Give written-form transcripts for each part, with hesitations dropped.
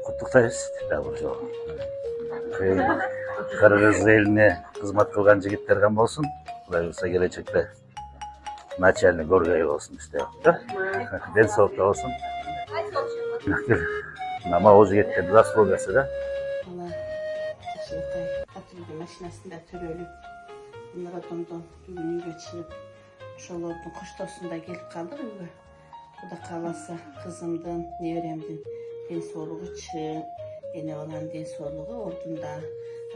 Құттықтаймыз Дәуіржол. Қырғыз еліне қызмат қылған жігіттер қам болсын. Құдай болса келешекте начальник горгай болсын істеп. Денсаулықта болсын. Нама ол жігіттердің заслугасы да. Ана Жашылтай патрульдың машинасында төрөлүп, Нұратомдон бүгін үйге чыгып, ошолордун коштоосунда келип калдык үйгө. Кудай кааласа кызымдын, неберемдин денсаулыгы чың, эне баланын денсаулыгы ордунда.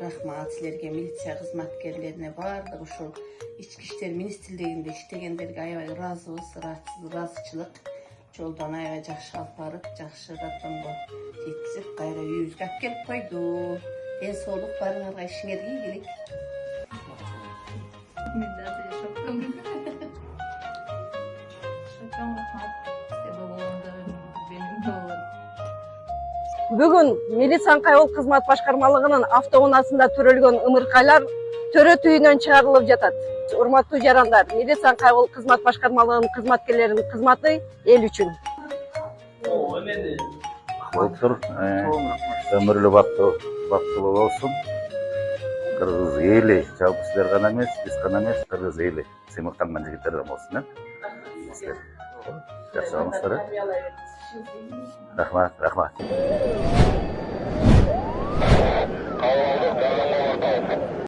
Рахмат силерге, милиция кызматкерлерине, баардык ушул ички иштер министрлигинде иштегендерге аябай ыраазычылык. Жолдон аябай жакшы алып барып, жакшы Ротомго жеткизип, кайра үйүбүзгө алып келип койду. Денсаулык барыңарга, ишиңерге ийгилик. Бүгүн милиция кайыл кызмат башкармалыгынын автоунаасында төрөлгөн ымыркайлар төрө түйүнөн чыгарылып жатат. Урматтуу жарандар, милиция кайыл кызмат башкармалыгынын кызматкерлеринин кызматы эл үчүн. Болуптур, өмүрлүү бактылуу болсун. Кыргыз эли, жалпы силер гана эмес, биз гана эмес, кыргыз эли сыймыктанган жигиттерден болсун, жакшы болуңуздар. Рахмат.